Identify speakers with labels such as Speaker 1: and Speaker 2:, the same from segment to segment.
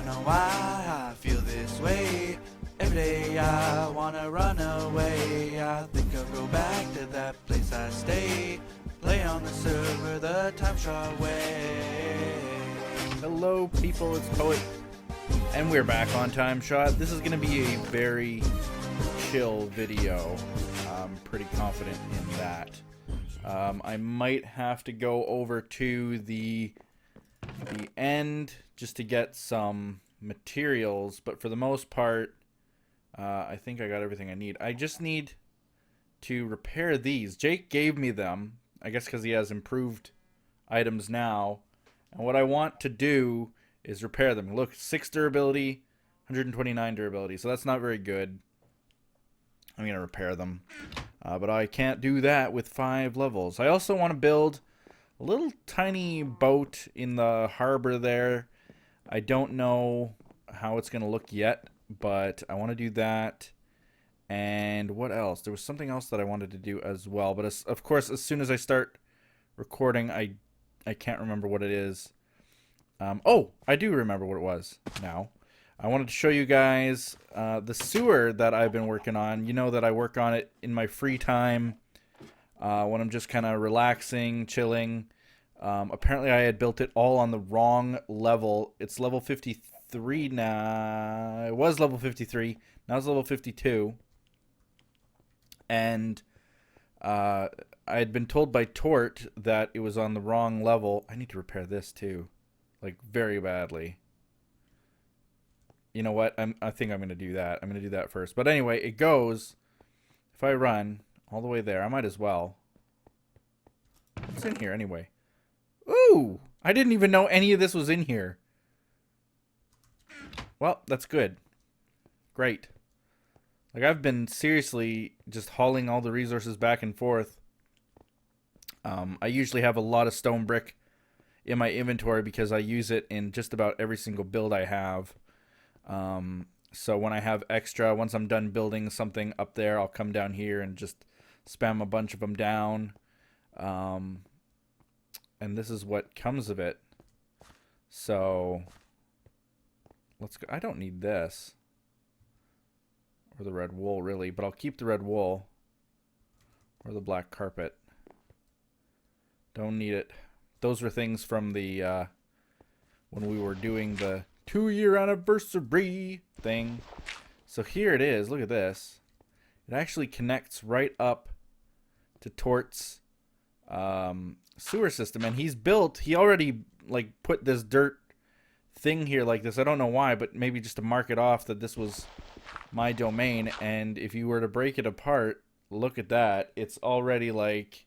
Speaker 1: know why I feel this way. Every day I wanna run away. I think I'll go back to that place I stay. Play on the server the TimeShot way.
Speaker 2: Hello people, it's Poet, and we're back on TimeShot. This is going to be a very chill video. I'm pretty confident in that. I might have to go over to the end just to get some materials, but for the most part, I think I got everything I need. I just need to repair these. Jake gave me them, I guess because he has improved items now. And what I want to do is repair them. Look, 6 durability, 129 durability. So that's not very good. I'm going to repair them. But I can't do that with 5 levels. I also want to build a little tiny boat in the harbor there. I don't know how it's going to look yet, but I want to do that. And what else? There was something else that I wanted to do as well. But of course, as soon as I start recording, I can't remember what it is. Oh, I do remember what it was now. I wanted to show you guys the sewer that I've been working on. You know that I work on it in my free time when I'm just kind of relaxing, chilling. Apparently, I had built it all on the wrong level. It's level 53 now. It was level 53. Now it's level 52. And I had been told by Tort that it was on the wrong level. I need to repair this too, like very badly. You know what? I think I'm going to do that. I'm going to do that first. But anyway, it goes, if I run all the way there, I might as well. What's in here anyway? Ooh! I didn't even know any of this was in here. Well, that's good. Great. Like, I've been seriously just hauling all the resources back and forth. I usually have a lot of stone brick in my inventory because I use it in just about every single build I have. So when I have extra, once I'm done building something up there, I'll come down here and just spam a bunch of them down. And this is what comes of it. So let's go. I don't need this. Or the red wool, really, but I'll keep the red wool. Or the black carpet. Don't need it. Those were things from the, when we were doing the 2-year anniversary thing. So here it is. Look at this. It actually connects right up to Tort's sewer system. And he already, like, put this dirt thing here like this. I don't know why, but maybe just to mark it off that this was my domain. And if you were to break it apart, look at that. It's already like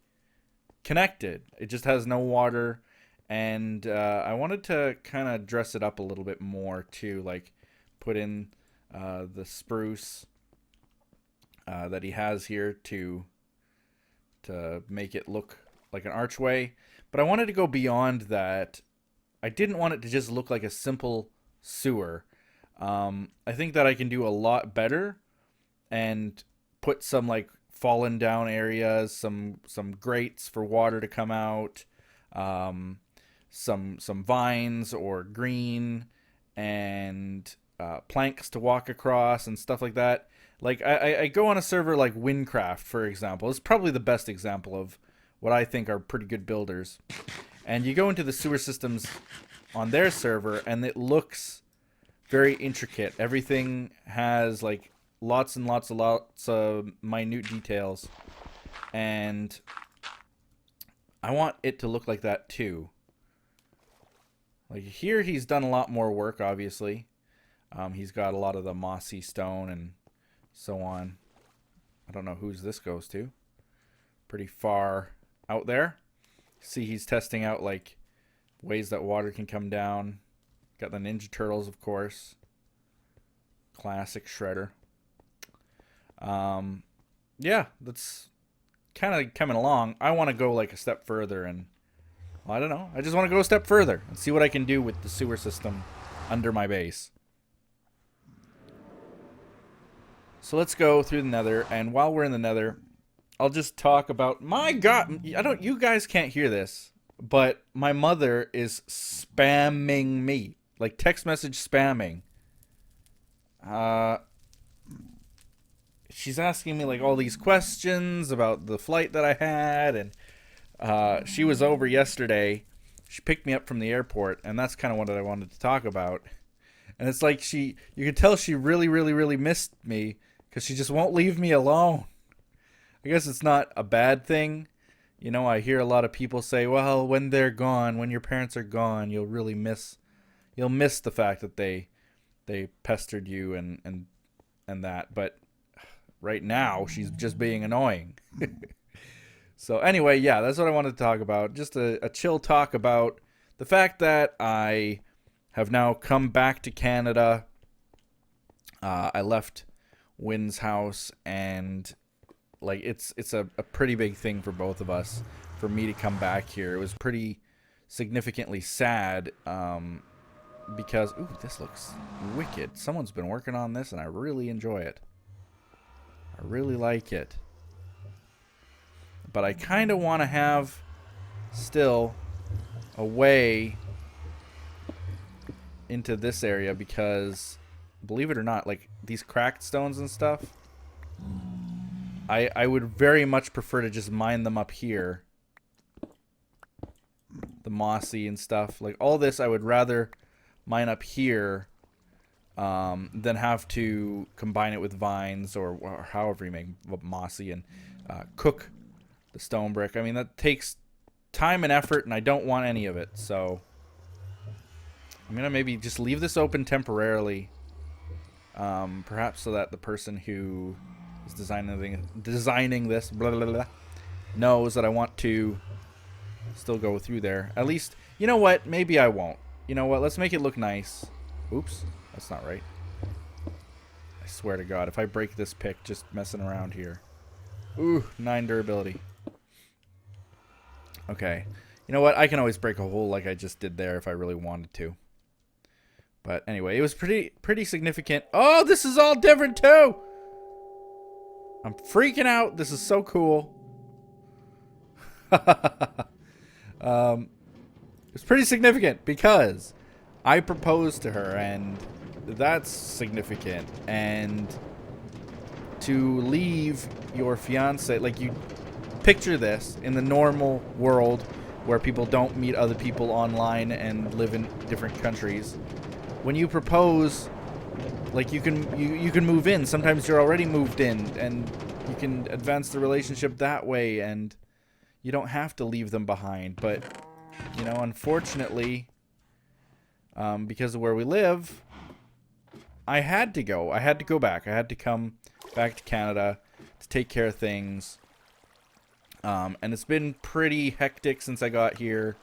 Speaker 2: connected. It just has no water. And I wanted to kind of dress it up a little bit more too, like put in the spruce that he has here to make it look like an archway. But I wanted to go beyond that. I didn't want it to just look like a simple sewer. I think that I can do a lot better and put some like fallen down areas, some grates for water to come out, some vines or green, and planks to walk across and stuff like that. Like I go on a server like WyntrFrost, for example. It's probably the best example of what I think are pretty good builders. And you go into the sewer systems on their server, and it looks very intricate. Everything has like lots of minute details, and I want it to look like that too. Like here, he's done a lot more work, obviously. He's got a lot of the mossy stone and so on. I don't know whose this goes to. Pretty far out there. See, he's testing out like ways that water can come down. Got the Ninja Turtles, of course. Classic Shredder. Yeah, that's kind of coming along. I want to go like a step further, and well, I don't know. I just want to go a step further and see what I can do with the sewer system under my base. So let's go through the Nether, and while we're in the Nether, I'll just talk about, my God, you guys can't hear this, but my mother is spamming me. like text message spamming. She's asking me like all these questions about the flight that I had, and she was over yesterday. She picked me up from the airport, and that's kind of what I wanted to talk about. And it's like you could tell she really, really, really missed me because she just won't leave me alone. I guess it's not a bad thing. You know, I hear a lot of people say, well, when they're gone, when your parents are gone, you'll miss the fact that they pestered you and that. But right now, she's just being annoying. So anyway, yeah, that's what I wanted to talk about. Just a chill talk about the fact that I have now come back to Canada. I left Wynn's house, and like it's a pretty big thing for both of us. For me to come back here, it was pretty significantly sad because this looks wicked. Someone's been working on this, and I really enjoy it. I really like it. But I kind of want to have still a way into this area because, believe it or not, like these cracked stones and stuff, I would very much prefer to just mine them up here. The mossy and stuff. Like all this I would rather mine up here than have to combine it with vines or however you make mossy and cook the stone brick. I mean, that takes time and effort, and I don't want any of it. So I'm going to maybe just leave this open temporarily. Perhaps so that the person who is designing this blah, blah, blah, knows that I want to still go through there. At least, you know what? Maybe I won't. You know what? Let's make it look nice. Oops. That's not right. I swear to God, if I break this pick just messing around here. Ooh, 9 durability. Okay. You know what? I can always break a hole like I just did there if I really wanted to. But anyway, it was pretty significant. Oh, this is all different too! I'm freaking out. This is so cool. It's pretty significant because I proposed to her, and that's significant. And to leave your fiance, like, you picture this in the normal world where people don't meet other people online and live in different countries. When you propose, like, you can move in. Sometimes you're already moved in, and you can advance the relationship that way, and you don't have to leave them behind. But, you know, unfortunately, because of where we live, I had to go. I had to go back. I had to come back to Canada to take care of things. And it's been pretty hectic since I got here.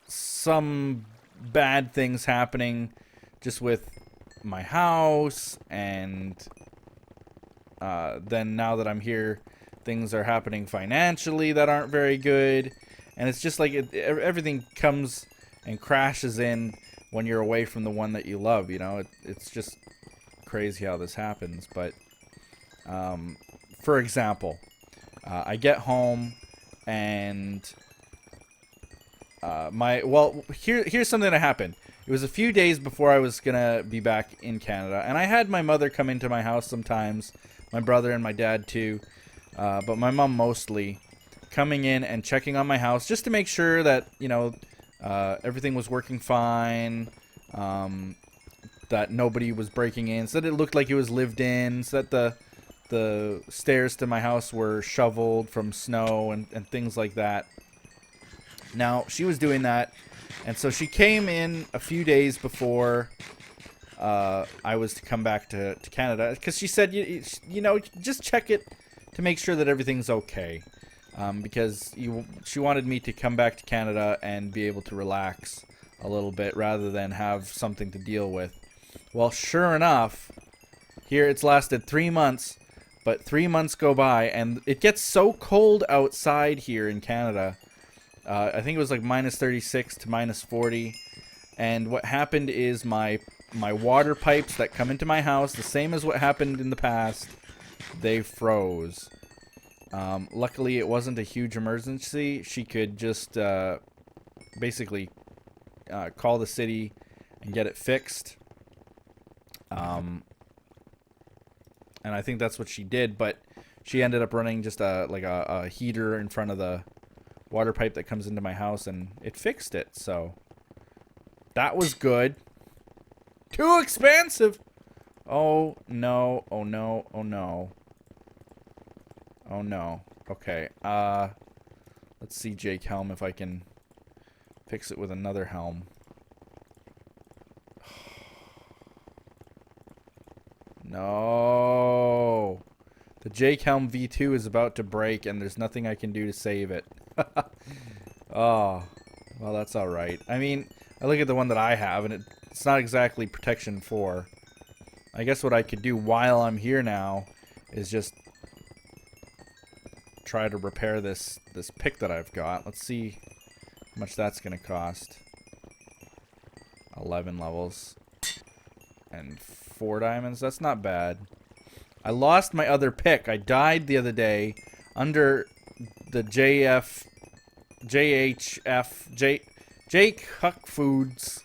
Speaker 2: Some bad things happening just with my house, and then now that I'm here, things are happening financially that aren't very good. And it's just like everything comes and crashes in when you're away from the one that you love, you know. It's just crazy how this happens. But for example, I get home and here's something that happened. It was a few days before I was gonna be back in Canada, and I had my mother come into my house sometimes, my brother and my dad too, but my mom mostly, coming in and checking on my house just to make sure that, you know, everything was working fine, that nobody was breaking in, so that it looked like it was lived in, so that the stairs to my house were shoveled from snow and things like that. Now, she was doing that, and so she came in a few days before I was to come back to Canada, because she said, you know, just check it to make sure that everything's okay, because she wanted me to come back to Canada and be able to relax a little bit rather than have something to deal with. Well, sure enough, here it's lasted 3 months, but 3 months go by, and it gets so cold outside here in Canada. I think it was like minus 36 to minus 40. And what happened is my water pipes that come into my house, the same as what happened in the past, they froze. Luckily, it wasn't a huge emergency. She could just basically call the city and get it fixed. And I think that's what she did, but she ended up running just a heater in front of the water pipe that comes into my house, and it fixed it. So that was good. Too expensive. Oh no, oh no, oh no. Oh no. Okay. Let's see, Jake Helm, if I can fix it with another helm. No. The Jake Helm V2 is about to break, and there's nothing I can do to save it. Oh, well, that's alright. I mean, I look at the one that I have, and it's not exactly protection 4. I guess what I could do while I'm here now is just try to repair this pick that I've got. Let's see how much that's going to cost. 11 levels. And 4 diamonds. That's not bad. I lost my other pick. I died the other day under the Jake Huck Foods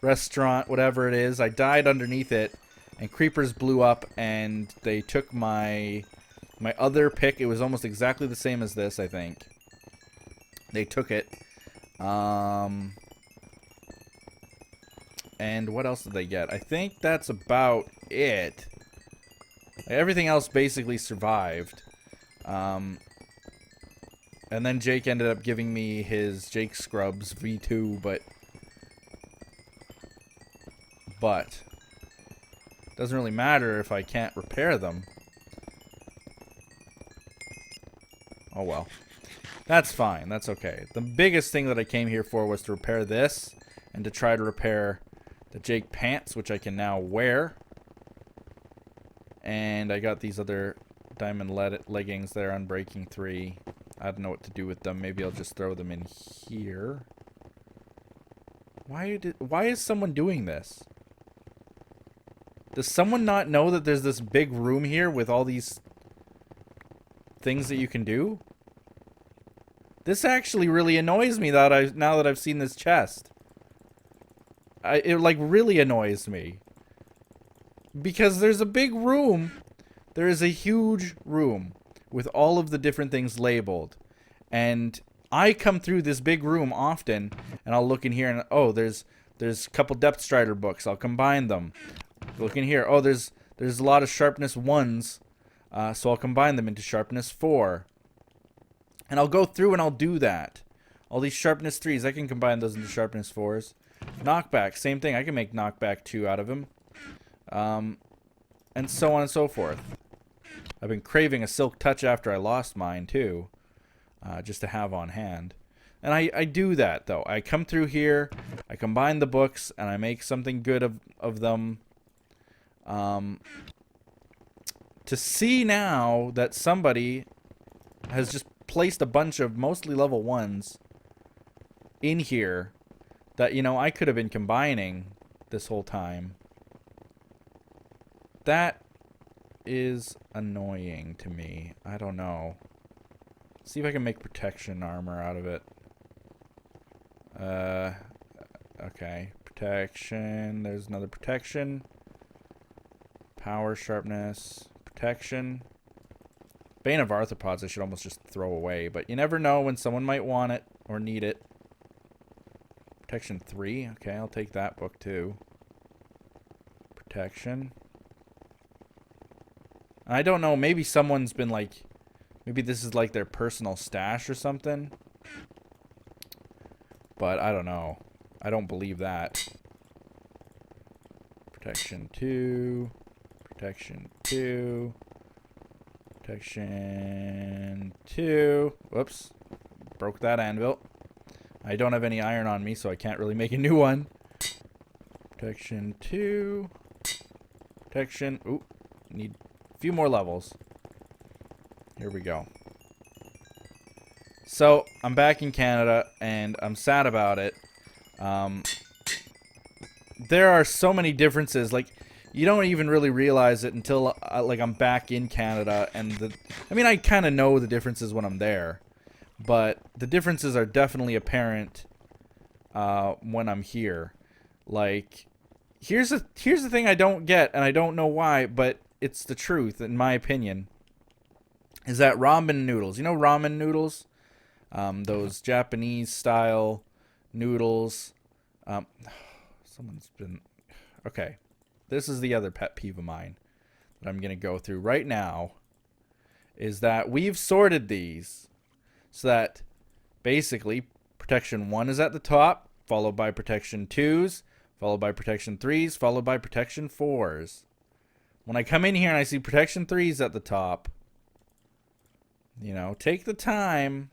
Speaker 2: restaurant, whatever it is. I died underneath it, and creepers blew up, and they took my other pick. It was almost exactly the same as this, I think. They took it. And what else did they get? I think that's about it. Everything else basically survived. And then Jake ended up giving me his Jake Scrubs V2, but doesn't really matter if I can't repair them. Oh well. That's fine. That's okay. The biggest thing that I came here for was to repair this and to try to repair the Jake pants, which I can now wear. And I got these other diamond leggings there on Breaking 3. I don't know what to do with them. Maybe I'll just throw them in here. Why is someone doing this? Does someone not know that there's this big room here with all these things that you can do? This actually really annoys me now that I've seen this chest. It like really annoys me. Because there's a big room. There is a huge room with all of the different things labeled. And I come through this big room often, and I'll look in here and, oh, there's a couple Depth Strider books. I'll combine them. Look in here. Oh, there's a lot of Sharpness 1s. So I'll combine them into Sharpness 4. And I'll go through and I'll do that. All these Sharpness 3s, I can combine those into Sharpness 4s. Knockback, same thing. I can make Knockback 2 out of him. And so on and so forth. I've been craving a Silk Touch after I lost mine, too. Just to have on hand. And I do that, though. I come through here, I combine the books, and I make something good of them. To see now that somebody has just placed a bunch of mostly level 1s in here that, you know, I could have been combining this whole time. That is annoying to me. I don't know. Let's see if I can make protection armor out of it. Okay. Protection. There's another protection. Power, sharpness, protection. Bane of Arthropods I should almost just throw away, but you never know when someone might want it or need it. Protection 3. Okay, I'll take that book too. Protection. I don't know, maybe someone's been like, maybe this is like their personal stash or something. But I don't know. I don't believe that. Protection 2. Protection 2. Protection 2. Whoops. Broke that anvil. I don't have any iron on me, so I can't really make a new one. Protection 2. Protection. Ooh. Need a few more levels. Here we go. So, I'm back in Canada, and I'm sad about it. There are so many differences. Like, you don't even really realize it until, like, I'm back in Canada, and I mean, I kind of know the differences when I'm there. But the differences are definitely apparent when I'm here. Like, here's the thing I don't get, and I don't know why, but it's the truth, in my opinion, is that ramen noodles. You know ramen noodles? Those Japanese-style noodles. Someone's been... Okay. This is the other pet peeve of mine that I'm going to go through right now, is that we've sorted these so that basically protection 1 is at the top, followed by protection 2s, followed by protection 3s, followed by protection 4s. When I come in here and I see protection 3s at the top, you know, take the time.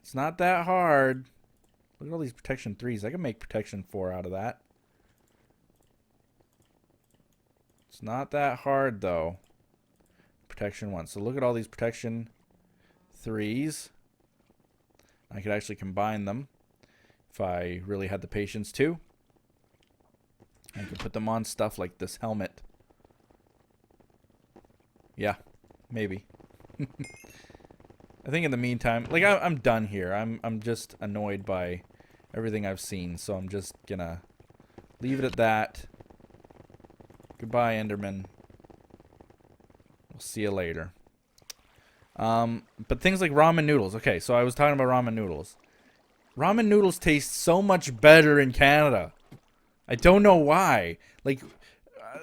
Speaker 2: It's not that hard. Look at all these protection 3s. I can make protection 4 out of that. It's not that hard, though. Protection 1. So look at all these protection 3s. I could actually combine them if I really had the patience to. I could put them on stuff like this helmet. Yeah, maybe. I think in the meantime, like, I'm done here. I'm just annoyed by everything I've seen, so I'm just gonna leave it at that. Goodbye, Enderman. We'll see you later. But things like ramen noodles. Okay, so I was talking about ramen noodles. Ramen noodles taste so much better in Canada. I don't know why. Like,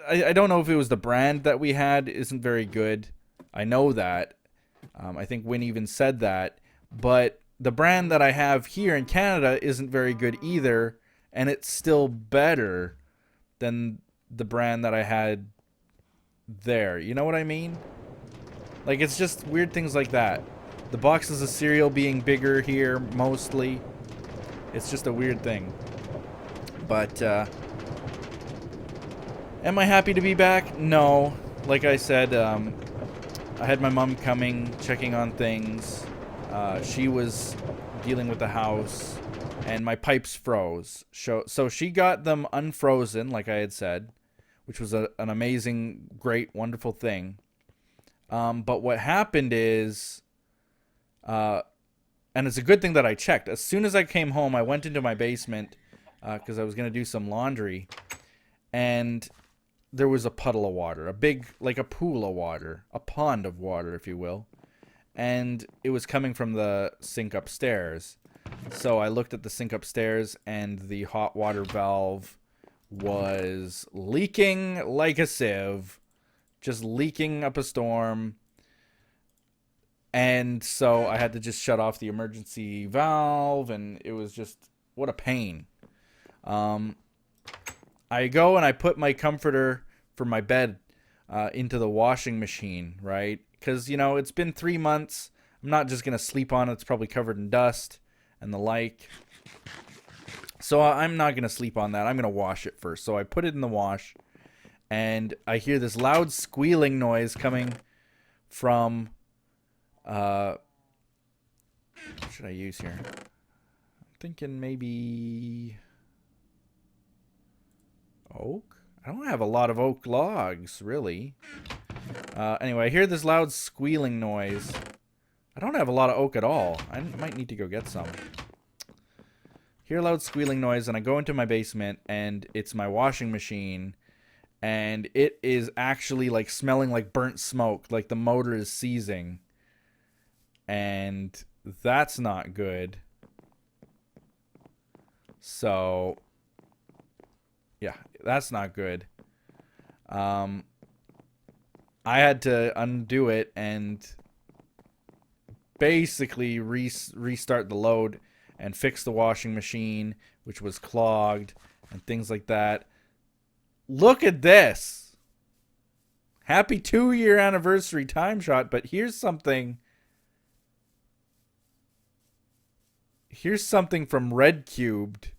Speaker 2: I don't know if it was the brand that we had isn't very good. I know that. I think Wynn even said that. But the brand that I have here in Canada isn't very good either. And it's still better than the brand that I had there. You know what I mean? Like, it's just weird things like that. The boxes of cereal being bigger here, mostly. It's just a weird thing. But, am I happy to be back? No. Like I said, I had my mom coming, checking on things. She was dealing with the house, and my pipes froze. So she got them unfrozen, like I had said, which was an amazing, great, wonderful thing. But what happened is, and it's a good thing that I checked. As soon as I came home, I went into my basement because I was going to do some laundry, and there was a puddle of water, a big, like a pool of water, a pond of water, if you will. And it was coming from the sink upstairs. So I looked at the sink upstairs, and the hot water valve was leaking like a sieve. Just leaking up a storm. And so I had to just shut off the emergency valve, and it was just, what a pain. I go and I put my comforter for my bed into the washing machine, right? Because, you know, it's been 3 months. I'm not just going to sleep on it. It's probably covered in dust and the like. So I'm not going to sleep on that. I'm going to wash it first. So I put it in the wash, and I hear this loud squealing noise coming from... what should I use here? I'm thinking maybe... oak? I don't have a lot of oak logs, really. Anyway, I hear this loud squealing noise. I don't have a lot of oak at all. I might need to go get some. Hear a loud squealing noise, and I go into my basement, and it's my washing machine, and it is actually like smelling like burnt smoke, like the motor is seizing. And that's not good. So, yeah, that's not good. I had to undo it and basically restart the load and fix the washing machine, which was clogged, and things like that. Look at this. Happy 2-year anniversary TimeShot, but here's something. Here's something from Red Cubed.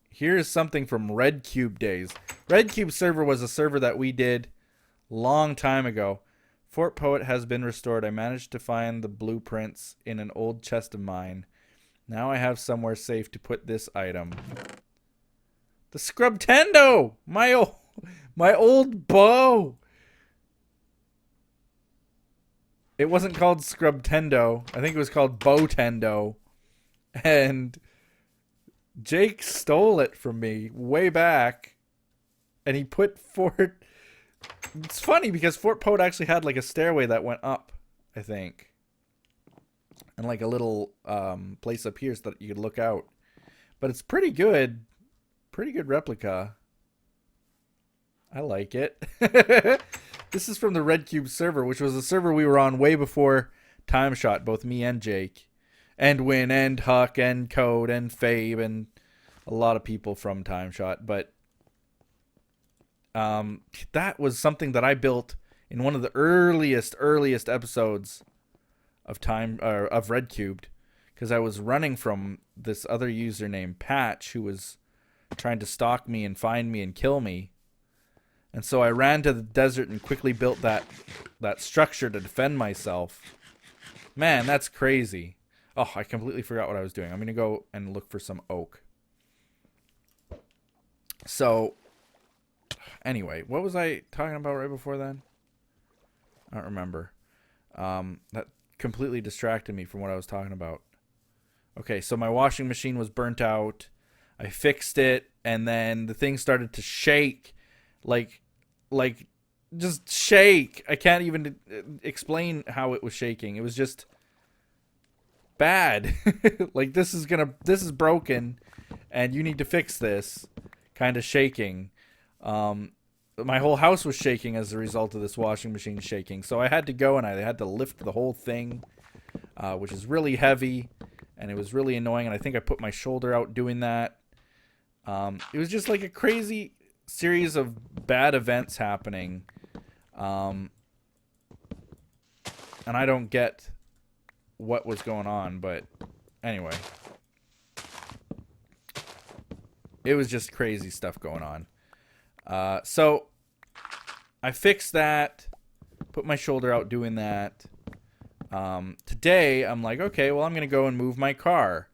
Speaker 2: Here's something from Red Cube days. Red Cube server was a server that we did long time ago. Fort Poet has been restored. I managed to find the blueprints in an old chest of mine. Now I have somewhere safe to put this item. The Scrubtendo! My old bow! It wasn't called Scrubtendo. I think it was called Bowtendo. And Jake stole it from me way back. And he put Fort... It's funny because Fort Poet actually had like a stairway that went up, I think. And like a little place up here so that you could look out. But it's pretty good. Pretty good replica. I like it. This is from the Red Cube server, which was a server we were on way before TimeShot, both me and Jake. And Win and Huck and Code and Fabe and a lot of people from TimeShot. But that was something that I built in one of the earliest episodes of of Red Cubed, because I was running from this other user named Patch who was trying to stalk me and find me and kill me. And so I ran to the desert and quickly built that structure to defend myself. Man, that's crazy. Oh, I completely forgot what I was doing. I'm going to go and look for some oak. So, anyway, what was I talking about right before then? I don't remember. That completely distracted me from what I was talking about. Okay, so my washing machine was burnt out. I fixed it, and then the thing started to shake. Like just shake. I can't even explain how it was shaking. It was just bad. Like, this is broken and you need to fix this kind of shaking. My whole house was shaking as a result of this washing machine shaking. So I had to go and I had to lift the whole thing, which is really heavy, and it was really annoying. And I think I put my shoulder out doing that. It was just like a crazy series of bad events happening. And I don't get what was going on, but anyway. It was just crazy stuff going on. So I fixed that, put my shoulder out doing that. Today, I'm like, okay, well, I'm going to go and move my car.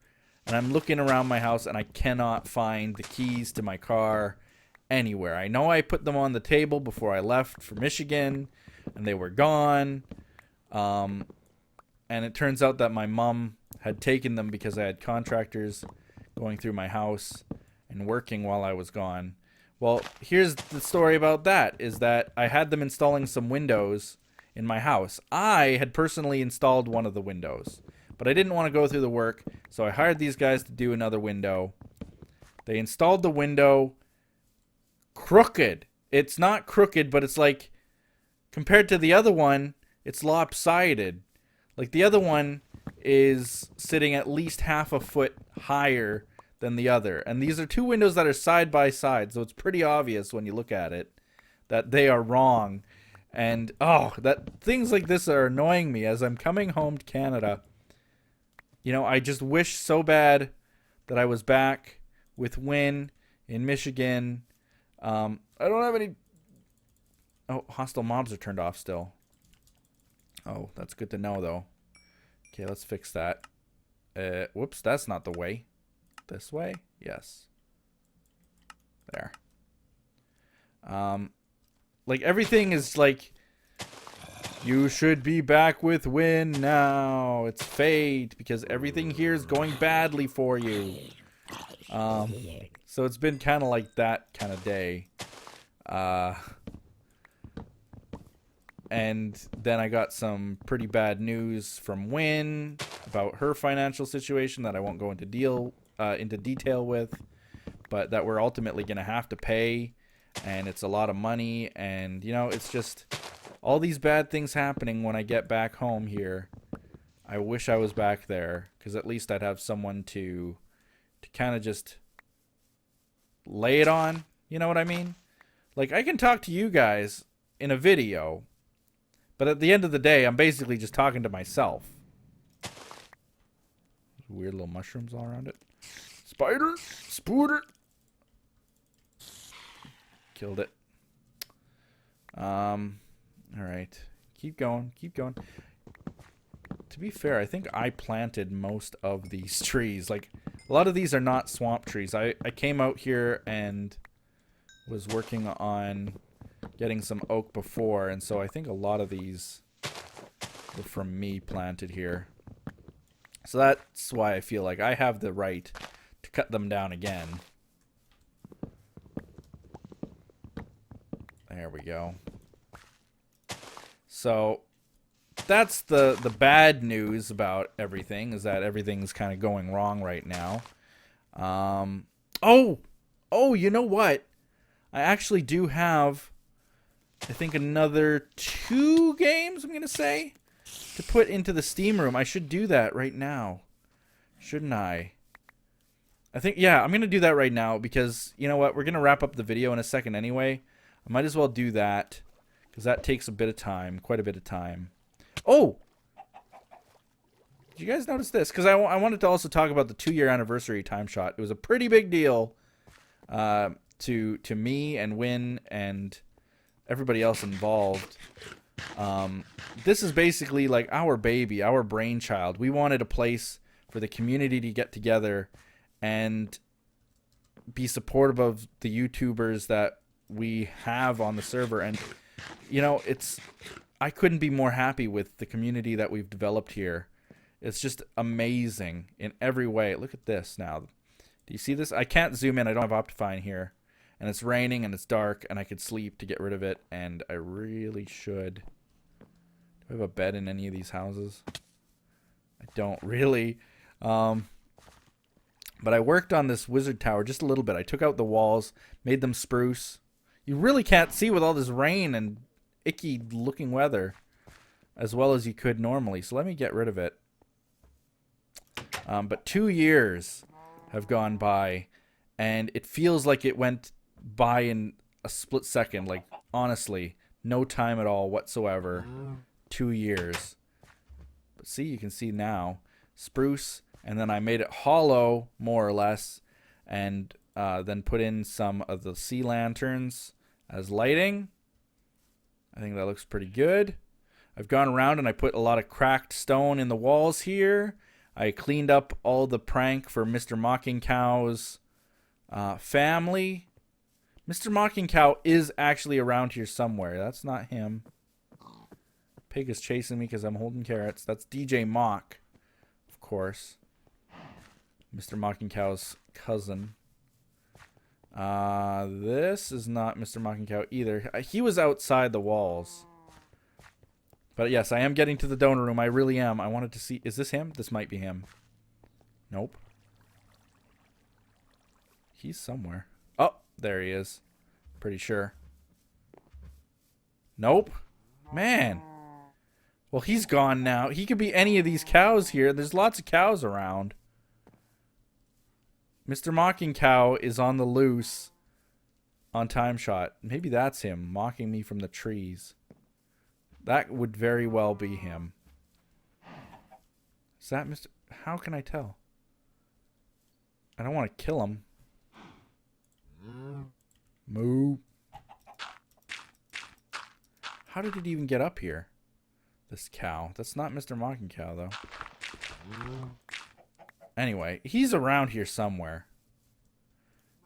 Speaker 2: And I'm looking around my house, and I cannot find the keys to my car anywhere. I know I put them on the table before I left for Michigan, and they were gone. And it turns out that my mom had taken them because I had contractors going through my house and working while I was gone. Well, here's the story about that, is that I had them installing some windows in my house. I had personally installed one of the windows, but I didn't want to go through the work, so I hired these guys to do another window. They installed the window crooked. It's not crooked, but it's like, compared to the other one, it's lopsided. Like, the other one is sitting at least half a foot higher than the other. And these are two windows that are side by side, so it's pretty obvious when you look at it that they are wrong. And, that things like this are annoying me as I'm coming home to Canada. You know, I just wish so bad that I was back with Win in Michigan. I don't have any... Oh, hostile mobs are turned off still. Oh, that's good to know, though. Okay, let's fix that. Whoops, that's not the way. This way? Yes. There. Like, everything is like... You should be back with Win now. It's fate, because everything here is going badly for you. So it's been kind of like that kind of day. And then I got some pretty bad news from Win about her financial situation that I won't go into detail with, but that we're ultimately going to have to pay, and it's a lot of money, and, you know, it's just all these bad things happening when I get back home here. I wish I was back there, because at least I'd have someone to kind of just lay it on, you know what I mean? Like, I can talk to you guys in a video, but at the end of the day, I'm basically just talking to myself. Weird little mushrooms all around it. Spider! Spooter! Killed it. Alright. Keep going. Keep going. To be fair, I think I planted most of these trees. Like, a lot of these are not swamp trees. I came out here and was working on getting some oak before, and so I think a lot of these were from me planted here. So that's why I feel like I have the right to cut them down again. There we go. So that's the bad news about everything, is that everything's kind of going wrong right now. Oh, you know what? I actually do have, I think, another 2 games, I'm going to say, to put into the Steam room. I should do that right now. Shouldn't I? I think, yeah, I'm going to do that right now because, you know what? We're going to wrap up the video in a second anyway. I might as well do that because that takes a bit of time, quite a bit of time. Oh! Did you guys notice this? Because I wanted to also talk about the 2-year anniversary TimeShot. It was a pretty big deal to me and Wyn and everybody else involved. This is basically like our baby, our brainchild. We wanted a place for the community to get together and be supportive of the YouTubers that we have on the server. And, you know, I couldn't be more happy with the community that we've developed here. It's just amazing in every way. Look at this now. Do you see this? I can't zoom in. I don't have Optifine here. And it's raining and it's dark and I could sleep to get rid of it. And I really should. Do I have a bed in any of these houses? I don't really. But I worked on this wizard tower just a little bit. I took out the walls, made them spruce. You really can't see with all this rain and icky looking weather as well as you could normally. So let me get rid of it. But 2 years have gone by and it feels like it went by in a split second. Like, honestly, no time at all whatsoever. 2 years. But see, you can see now. Spruce, and then I made it hollow, more or less, and then put in some of the sea lanterns as lighting. I think that looks pretty good. I've gone around and I put a lot of cracked stone in the walls here. I cleaned up all the prank for Mr. Mocking Cow's family. Mr. Mocking Cow is actually around here somewhere. That's not him. Pig is chasing me because I'm holding carrots. That's DJ Mock, of course. Mr. Mocking Cow's cousin. This is not Mr. Mocking Cow either. He was outside the walls. But yes, I am getting to the donor room. I really am. I wanted to see. Is this him? This might be him. Nope. He's somewhere. Oh, there he is. Pretty sure. Nope. Man. Well, he's gone now. He could be any of these cows here. There's lots of cows around. Mr. Mocking Cow is on the loose on TimeShot. Maybe that's him mocking me from the trees. That would very well be him. Is that Mr. How can I tell? I don't want to kill him. Moo. How did it even get up here? This cow. That's not Mr. Mocking Cow, though. Anyway, he's around here somewhere.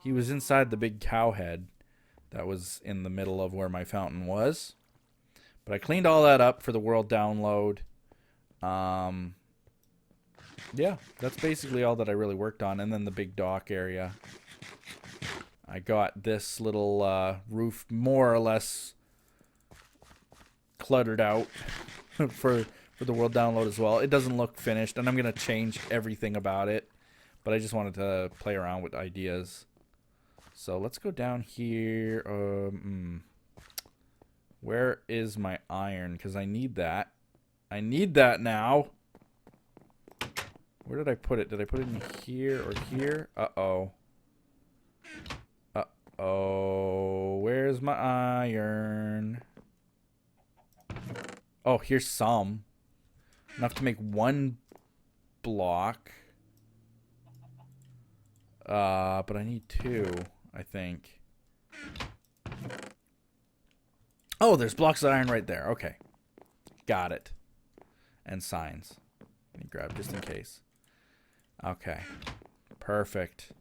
Speaker 2: He was inside the big cow head that was in the middle of where my fountain was. But I cleaned all that up for the world download. Yeah, that's basically all that I really worked on. And then the big dock area. I got this little roof more or less cluttered out for the world download as well. It doesn't look finished, and I'm going to change everything about it. But I just wanted to play around with ideas. So let's go down here. Where is my iron? Because I need that. I need that now. Where did I put it? Did I put it in here or here? Uh-oh. Uh-oh. Where's my iron? Oh, here's some. Enough to make 1 block. But I need 2, I think. Oh, there's blocks of iron right there. Okay. Got it. And signs. Let me grab just in case. Okay. Perfect.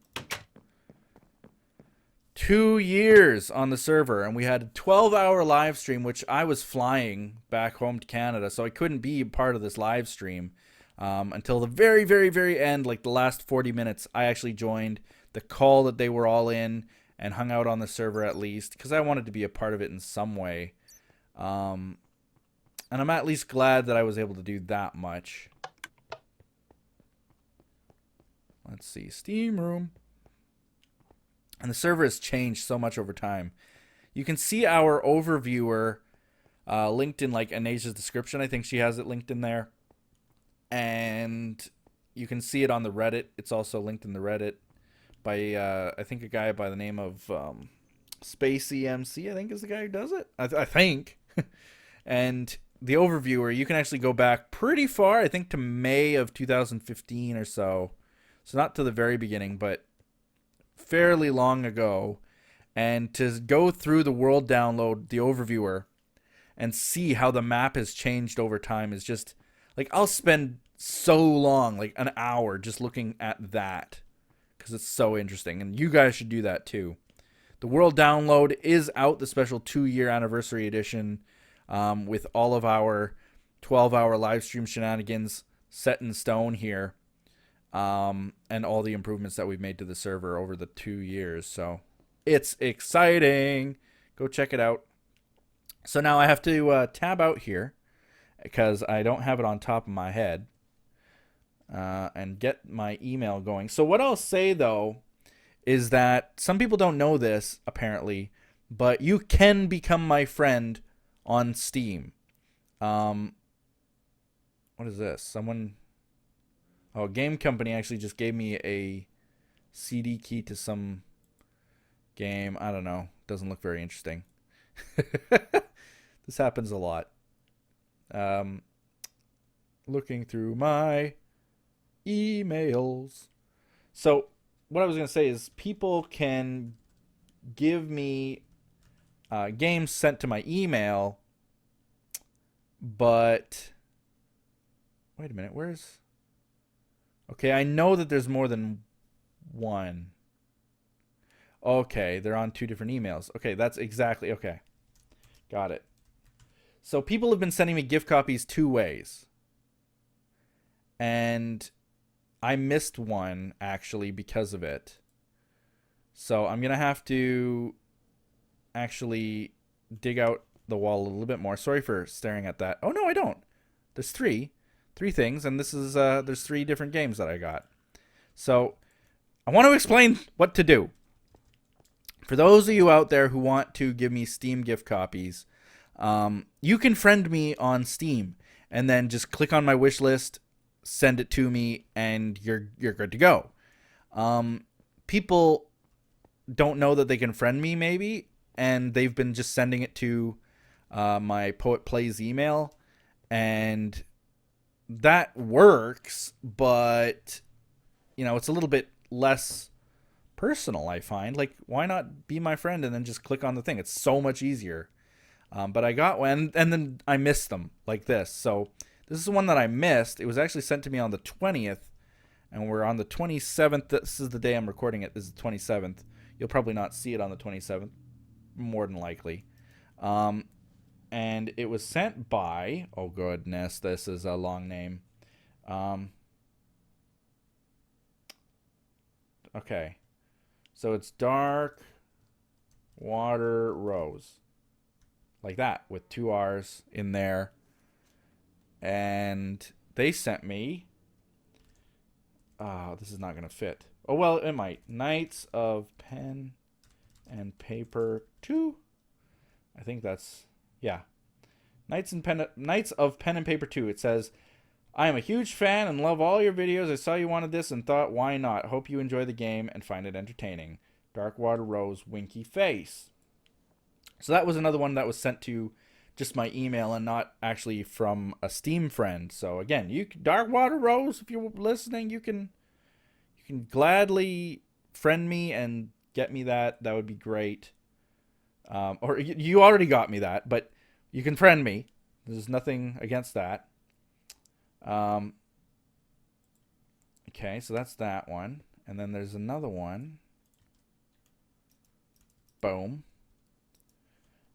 Speaker 2: 2 years on the server, and we had a 12-hour live stream, which I was flying back home to Canada, so I couldn't be part of this live stream until the very, very, very end, like the last 40 minutes. I actually joined the call that they were all in and hung out on the server at least, because I wanted to be a part of it in some way. And I'm at least glad that I was able to do that much. Let's see, Steam room. And the server has changed so much over time. You can see our overviewer linked in like Anaja's description. I think she has it linked in there. And you can see it on the Reddit. It's also linked in the Reddit by, I think, a guy by the name of Spacey MC, I think is the guy who does it. I think. And the overviewer, you can actually go back pretty far, I think to May of 2015 or so. So not to the very beginning, but fairly long ago, and to go through the world download, the overviewer, and see how the map has changed over time is just like, I'll spend so long, like an hour, just looking at that because it's so interesting, and you guys should do that too. The world download is out, the special 2-year anniversary edition, with all of our 12-hour live stream shenanigans set in stone here. And all the improvements that we've made to the server over the 2 years. So it's exciting. Go check it out. So now I have to tab out here because I don't have it on top of my head, and get my email going. So what I'll say, though, is that some people don't know this, apparently, but you can become my friend on Steam. What is this? Someone... Oh, Game Company actually just gave me a CD key to some game. I don't know. Doesn't look very interesting. This happens a lot. Looking through my emails. So, what I was going to say is people can give me games sent to my email, but... Wait a minute, where's... Okay, I know that there's more than one. Okay, they're on 2 different emails. Okay, that's exactly... Okay, got it. So people have been sending me gift copies 2 ways. And I missed one, actually, because of it. So I'm going to have to actually dig out the wall a little bit more. Sorry for staring at that. Oh, no, I don't. There's 3 things, and this is there's 3 different games that I got. So I want to explain what to do. For those of you out there who want to give me Steam gift copies, you can friend me on Steam and then just click on my wish list, send it to me, and you're good to go. People don't know that they can friend me, maybe, and they've been just sending it to my PoetPlays email, and that works, but you know, it's a little bit less personal, I find. Like, why not be my friend and then just click on the thing? It's so much easier. But I got one, and then I missed them like this. So this is the one that I missed. It was actually sent to me on the 20th, and we're on the 27th. This is the day I'm recording it. This is the 27th. You'll probably not see it on the 27th, more than likely. And it was sent by, oh goodness, this is a long name. Okay. So it's Dark Water Rose. Like that, with 2 R's in there. And they sent me, this is not going to fit. Oh, well, it might. Knights of Pen and Paper 2. I think that's... Yeah. Knights of Pen and Paper 2. It says, I am a huge fan and love all your videos. I saw you wanted this and thought, why not? Hope you enjoy the game and find it entertaining. Darkwater Rose, winky face. So that was another one that was sent to just my email and not actually from a Steam friend. So again, Darkwater Rose, if you're listening, you can gladly friend me and get me that. That would be great. Or you already got me that, but you can friend me. There's nothing against that. Okay, so that's that one. And then there's another one. Boom.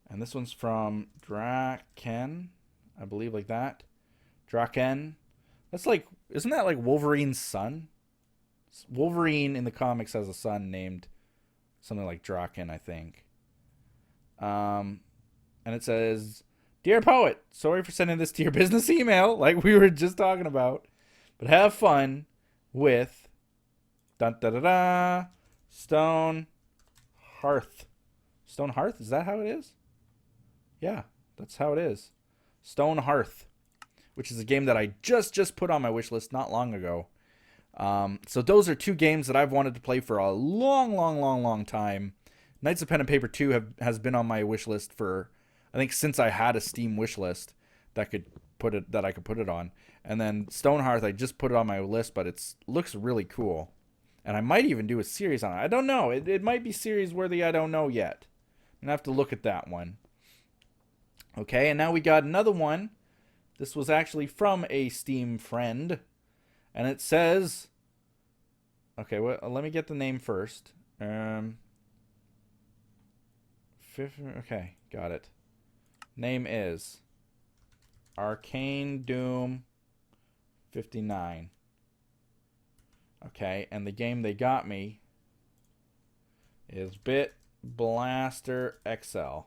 Speaker 2: And this one's from Draken, I believe, like that. Draken. That's like, isn't that like Wolverine's son? Wolverine in the comics has a son named something like Draken, I think. And it says, "Dear Poet, sorry for sending this to your business email, like we were just talking about, but have fun with dun da da da Stone Hearth." Stone Hearth? Is that how it is? Yeah, that's how it is. Stone Hearth, which is a game that I just put on my wish list not long ago. So those are two games that I've wanted to play for a long time. Knights of Pen and Paper 2 has been on my wish list for, I think, since I had a Steam wish list that I could put it on. And then Stone Hearth, I just put it on my list, but it looks really cool. And I might even do a series on it. I don't know. It might be series worthy. I don't know yet. I'm going to have to look at that one. Okay, and now we got another one. This was actually from a Steam friend. And it says, okay, well, let me get the name first. Okay, got it. Name is Arcane Doom 59. Okay, and the game they got me is Bit Blaster XL.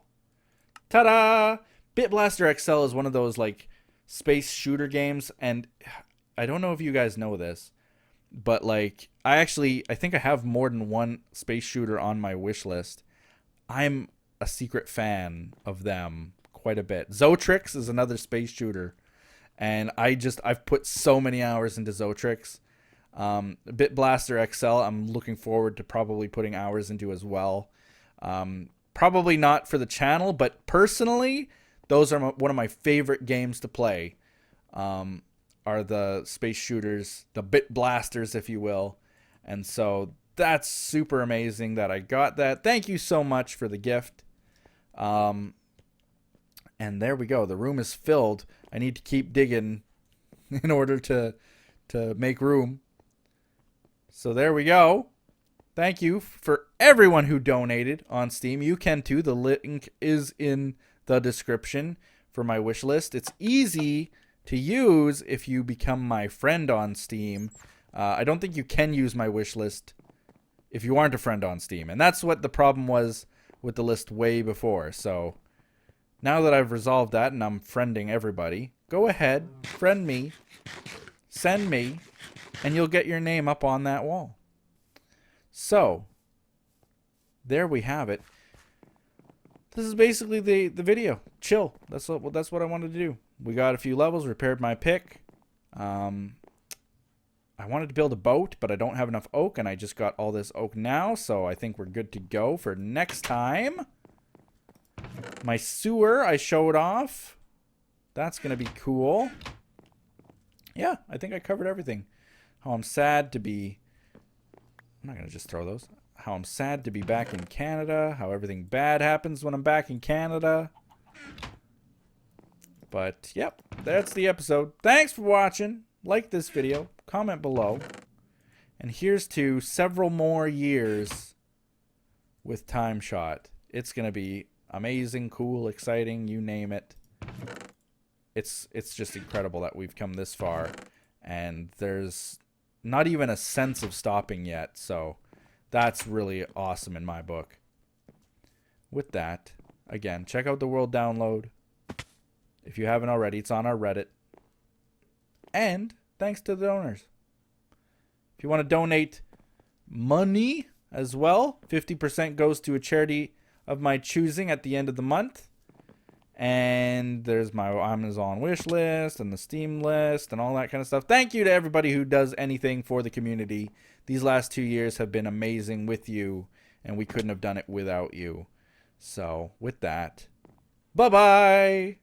Speaker 2: Ta-da! Bit Blaster XL is one of those like space shooter games, and I don't know if you guys know this, but like I think I have more than one space shooter on my wish list. I'm a secret fan of them quite a bit. Zotrix is another space shooter, and I've put so many hours into Zotrix. Bit Blaster XL, I'm looking forward to probably putting hours into as well. Probably not for the channel, but personally, those are one of my favorite games to play. Are the space shooters, the Bit Blasters, if you will. And so that's super amazing that I got that. Thank you so much for the gift. And there we go. The room is filled. I need to keep digging in order to make room. So there we go. Thank you for everyone who donated on Steam. You can too. The link is in the description for my wish list. It's easy to use if you become my friend on Steam. I don't think you can use my wish list if you aren't a friend on Steam. And that's what the problem was with the list way before. So now that I've resolved that and I'm friending everybody, go ahead, friend me, send me, and you'll get your name up on that wall. So there we have it. This is basically the video. Chill. That's what I wanted to do. We got a few levels, repaired my pick. I wanted to build a boat, but I don't have enough oak, and I just got all this oak now, so I think we're good to go for next time. My sewer, I showed off. That's going to be cool. Yeah, I think I covered everything. How I'm sad to be... I'm not going to just throw those. How I'm sad to be back in Canada. How everything bad happens when I'm back in Canada. But, yep, that's the episode. Thanks for watching. Like this video. Comment below. And here's to several more years with TimeShot. It's going to be amazing, cool, exciting, you name it. It's just incredible that we've come this far. And there's not even a sense of stopping yet. So that's really awesome in my book. With that, again, check out the World Download. If you haven't already, it's on our Reddit. And thanks to the donors. If you want to donate money as well, 50% goes to a charity of my choosing at the end of the month. And there's my Amazon wish list and the Steam list and all that kind of stuff. Thank you to everybody who does anything for the community. These last 2 years have been amazing with you, and we couldn't have done it without you. So, with that, bye-bye!